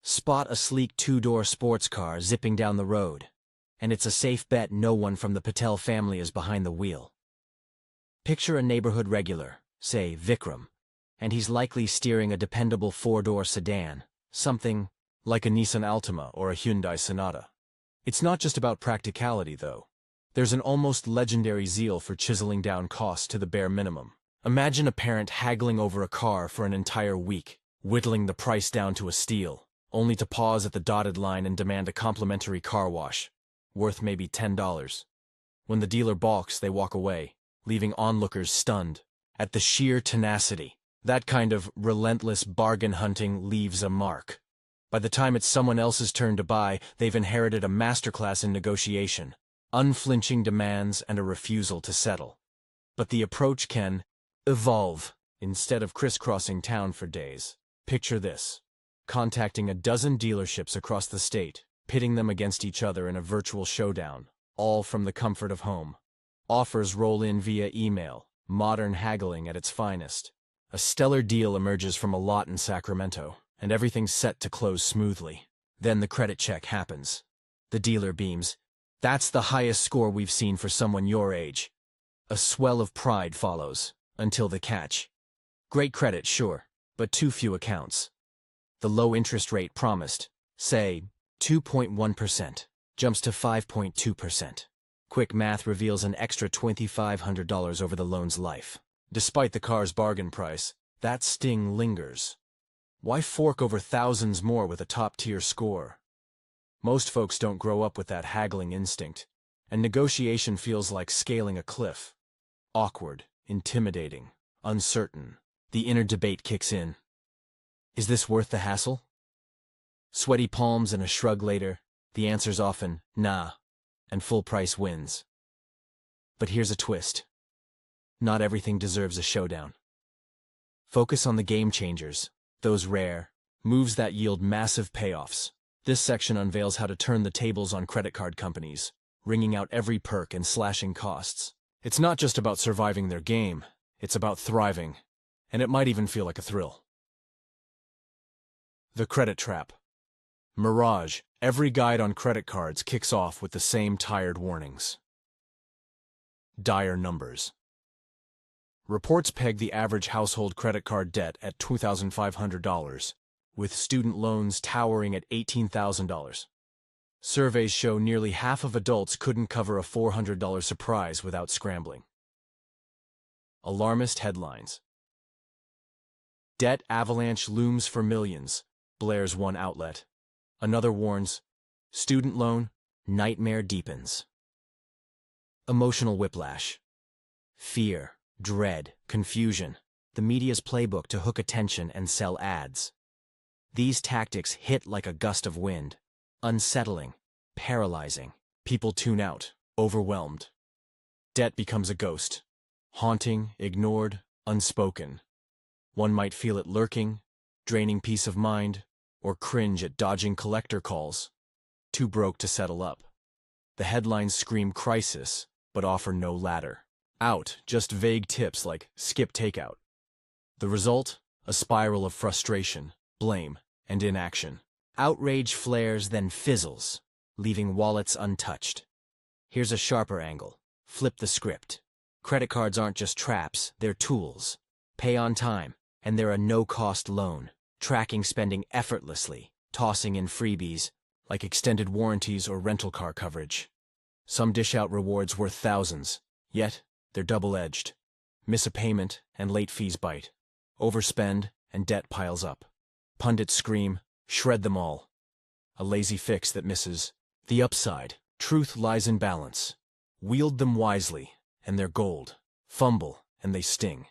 Spot a sleek two-door sports car zipping down the road, and it's a safe bet no one from the Patel family is behind the wheel. Picture a neighborhood regular, say Vikram, and he's likely steering a dependable four-door sedan, something like a Nissan Altima or a Hyundai Sonata. It's not just about practicality, though. There's an almost legendary zeal for chiseling down costs to the bare minimum. Imagine a parent haggling over a car for an entire week, whittling the price down to a steal, only to pause at the dotted line and demand a complimentary car wash, worth maybe $10. When the dealer balks, they walk away, leaving onlookers stunned at the sheer tenacity. That kind of relentless bargain hunting leaves a mark. By the time it's someone else's turn to buy, they've inherited a masterclass in negotiation, unflinching demands, and a refusal to settle. But the approach can evolve. Instead of crisscrossing town for days, picture this: contacting a dozen dealerships across the state, pitting them against each other in a virtual showdown, all from the comfort of home. Offers roll in via email, modern haggling at its finest. A stellar deal emerges from a lot in Sacramento, and everything's set to close smoothly. Then the credit check happens. The dealer beams. That's the highest score we've seen for someone your age. A swell of pride follows, until the catch. Great credit, sure, but too few accounts. The low interest rate promised, say, 2.1%, jumps to 5.2%. Quick math reveals an extra $2,500 over the loan's life. Despite the car's bargain price, that sting lingers. Why fork over thousands more with a top-tier score? Most folks don't grow up with that haggling instinct, and negotiation feels like scaling a cliff. Awkward, intimidating, uncertain. The inner debate kicks in. Is this worth the hassle? Sweaty palms and a shrug later, the answer's often, nah, and full price wins. But here's a twist. Not everything deserves a showdown. Focus on the game changers, those rare moves that yield massive payoffs. This section unveils how to turn the tables on credit card companies, wringing out every perk and slashing costs. It's not just about surviving their game, it's about thriving, and it might even feel like a thrill. The credit trap. Mirage, every guide on credit cards kicks off with the same tired warnings. Dire numbers. Reports peg the average household credit card debt at $2,500, with student loans towering at $18,000. Surveys show nearly half of adults couldn't cover a $400 surprise without scrambling. Alarmist headlines. Debt avalanche looms for millions, blares one outlet. Another warns, student loan, nightmare deepens. Emotional whiplash. Fear, dread, confusion. The media's playbook to hook attention and sell ads. These tactics hit like a gust of wind. Unsettling, paralyzing. People tune out, overwhelmed. Debt becomes a ghost. Haunting, ignored, unspoken. One might feel it lurking, draining peace of mind, or cringe at dodging collector calls. Too broke to settle up. The headlines scream crisis, but offer no ladder. Out, just vague tips like skip takeout. The result? A spiral of frustration, blame, and inaction. Outrage flares, then fizzles, leaving wallets untouched. Here's a sharper angle. Flip the script. Credit cards aren't just traps, they're tools. Pay on time, and they're a no-cost loan, tracking spending effortlessly, tossing in freebies, like extended warranties or rental car coverage. Some dish out rewards worth thousands, yet they're double-edged. Miss a payment, and late fees bite. Overspend, and debt piles up. Pundits scream, shred them all. A lazy fix that misses the upside. Truth lies in balance. Wield them wisely, and they're gold. Fumble, and they sting.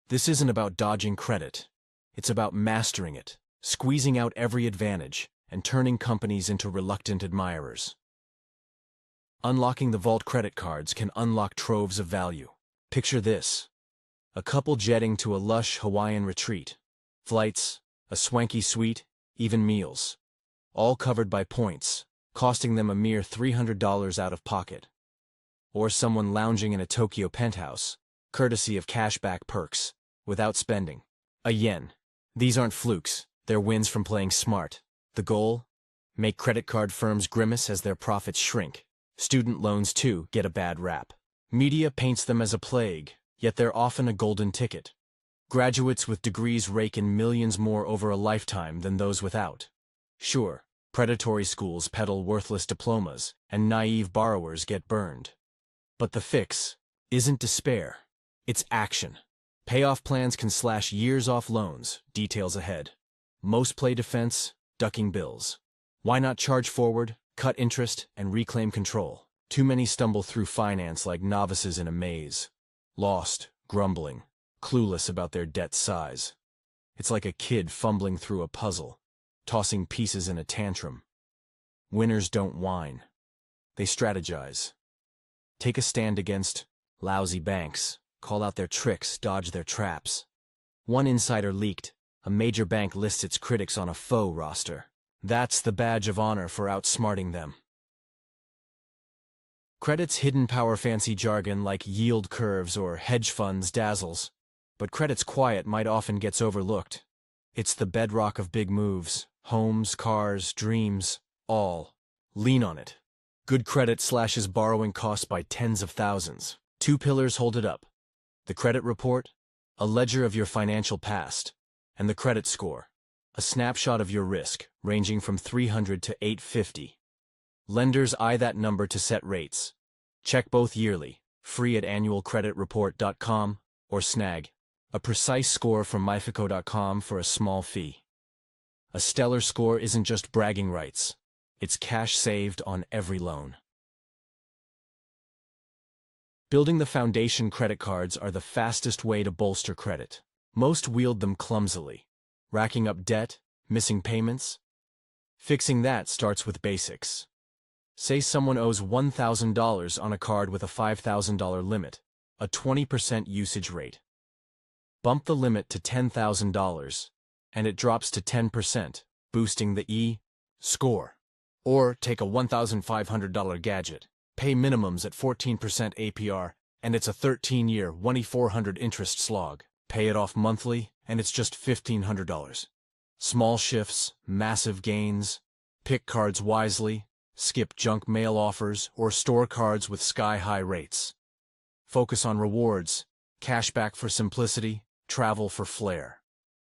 This isn't about dodging credit. It's about mastering it, squeezing out every advantage, and turning companies into reluctant admirers. Unlocking the vault credit cards can unlock troves of value. Picture this. A couple jetting to a lush Hawaiian retreat. Flights, a swanky suite, even meals. All covered by points, costing them a mere $300 out of pocket. Or someone lounging in a Tokyo penthouse, courtesy of cashback perks, without spending a yen. These aren't flukes, they're wins from playing smart. The goal? Make credit card firms grimace as their profits shrink. Student loans, too, get a bad rap. Media paints them as a plague, yet they're often a golden ticket. Graduates with degrees rake in millions more over a lifetime than those without. Sure, predatory schools peddle worthless diplomas, and naive borrowers get burned. But the fix isn't despair. It's action. Payoff plans can slash years off loans, details ahead. Most play defense, ducking bills. Why not charge forward, cut interest, and reclaim control? Too many stumble through finance like novices in a maze. Lost, grumbling, clueless about their debt size. It's like a kid fumbling through a puzzle, tossing pieces in a tantrum. Winners don't whine. They strategize. Take a stand against lousy banks, call out their tricks, dodge their traps. One insider leaked, a major bank lists its critics on a faux roster. That's the badge of honor for outsmarting them. Credit's hidden power fancy jargon like yield curves or hedge funds dazzles, but credit's quiet might often gets overlooked. It's the bedrock of big moves, homes, cars, dreams, all. Lean on it. Good credit slashes borrowing costs by tens of thousands. Two pillars hold it up. The credit report, a ledger of your financial past, and the credit score, a snapshot of your risk, ranging from 300 to 850. Lenders eye that number to set rates. Check both yearly, free at annualcreditreport.com, or snag a precise score from myfico.com for a small fee. A stellar score isn't just bragging rights. It's cash saved on every loan. Building the foundation credit cards are the fastest way to bolster credit. Most wield them clumsily, racking up debt, missing payments. Fixing that starts with basics. Say someone owes $1,000 on a card with a $5,000 limit, a 20% usage rate. Bump the limit to $10,000, and it drops to 10%, boosting the E-score. Or take a $1,500 gadget, pay minimums at 14% APR, and it's a 13-year, $2,400 interest slog. Pay it off monthly, and it's just $1,500. Small shifts, massive gains. Pick cards wisely, skip junk mail offers, or store cards with sky-high rates. Focus on rewards, cashback for simplicity, travel for flair.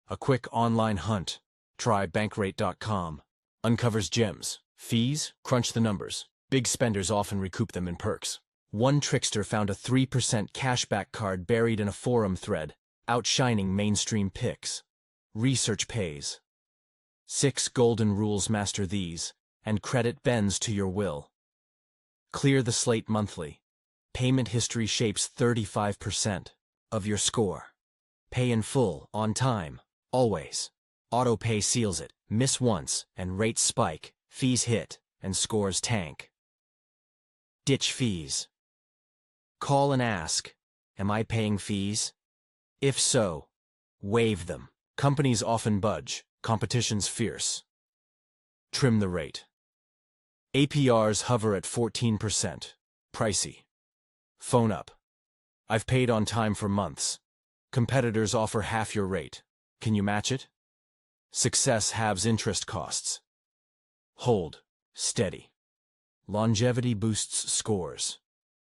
A quick online hunt, try Bankrate.com, uncovers gems. Fees? Crunch the numbers. Big spenders often recoup them in perks. One trickster found a 3% cashback card buried in a forum thread, outshining mainstream picks. Research pays. 6 golden rules: master these, and credit bends to your will. Clear the slate monthly. Payment history shapes 35% of your score. Pay in full, on time, always. Auto-pay seals it. Miss once, and rates spike. Fees hit, and scores tank. Ditch fees. Call and ask, am I paying fees? If so, waive them. Companies often budge, competition's fierce. Trim the rate. APRs hover at 14%. Pricey. Phone up. I've paid on time for months. Competitors offer half your rate. Can you match it? Success halves interest costs. Hold. Steady. Longevity boosts scores.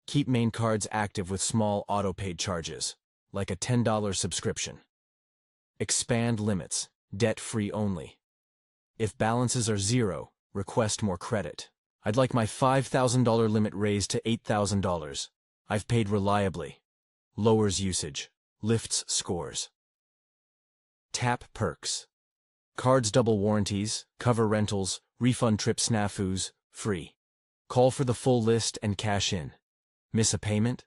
Keep main cards active with small auto-paid charges, like a $10 subscription. Expand limits, debt-free only. If balances are zero, request more credit. I'd like my $5,000 limit raised to $8,000. I've paid reliably. Lowers usage, lifts scores. Tap perks. Cards double warranties, cover rentals, refund trip snafus, free. Call for the full list and cash in. Miss a payment?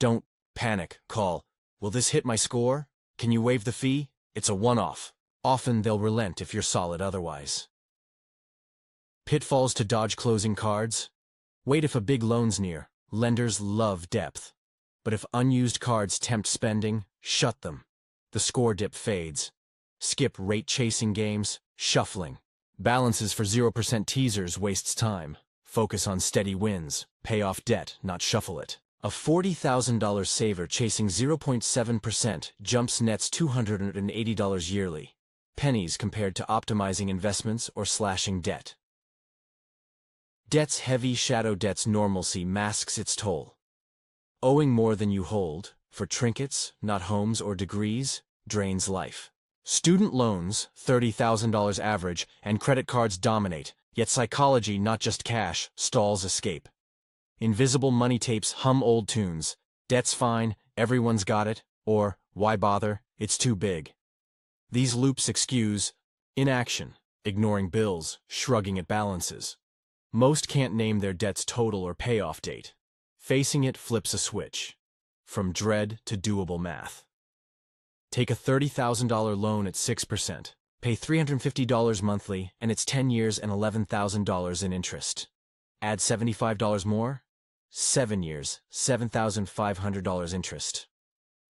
Don't panic, call. Will this hit my score? Can you waive the fee? It's a one-off. Often they'll relent if you're solid otherwise. Pitfalls to dodge closing cards? Wait if a big loan's near. Lenders love depth. But if unused cards tempt spending, shut them. The score dip fades. Skip rate-chasing games, shuffling. Balances for 0% teasers wastes time. Focus on steady wins. Pay off debt, not shuffle it. A $40,000 saver chasing 0.7% jumps nets $280 yearly. Pennies compared to optimizing investments or slashing debt. Debt's heavy shadow debt's normalcy masks its toll. Owing more than you hold, for trinkets, not homes or degrees, drains life. Student loans, $30,000 average, and credit cards dominate, yet psychology, not just cash, stalls escape. Invisible money tapes hum old tunes. Debt's fine, everyone's got it, or, why bother, it's too big. These loops excuse inaction, ignoring bills, shrugging at balances. Most can't name their debt's total or payoff date. Facing it flips a switch. From dread to doable math. Take a $30,000 loan at 6%. Pay $350 monthly, and it's 10 years and $11,000 in interest. Add $75 more? 7 years, $7,500 interest.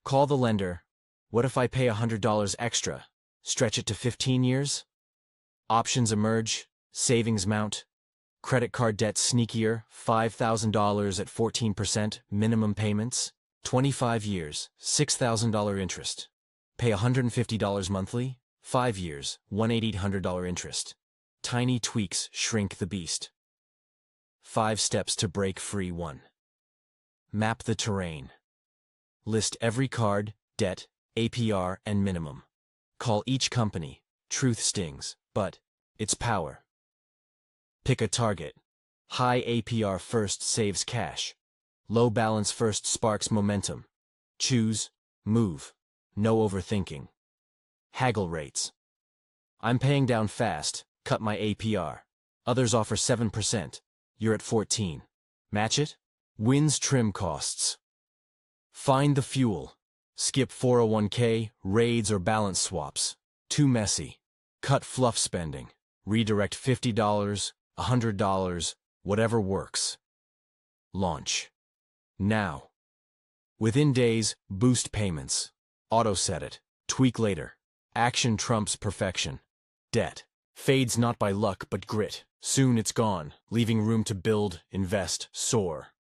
Call the lender. What if I pay $100 extra? Stretch it to 15 years? Options emerge, savings mount. Credit card debt sneakier, $5,000 at 14%, minimum payments. 25 years, $6,000 interest. Pay $150 monthly, 5 years, $1,800 interest. Tiny tweaks shrink the beast. 5 steps to break free. 1. Map the terrain. List every card, debt, APR, and minimum. Call each company. Truth stings, but it's power. Pick a target. High APR first saves cash. Low balance first sparks momentum. Choose, move. No overthinking. Haggle rates. I'm paying down fast, cut my APR. Others offer 7%. You're at 14. Match it? Wins trim costs. Find the fuel. Skip 401k, raids, or balance swaps. Too messy. Cut fluff spending. Redirect $50, $100, whatever works. Launch. Now. Within days, boost payments. Auto-set it. Tweak later. Action trumps perfection. Debt fades not by luck but grit. Soon it's gone, leaving room to build, invest, soar.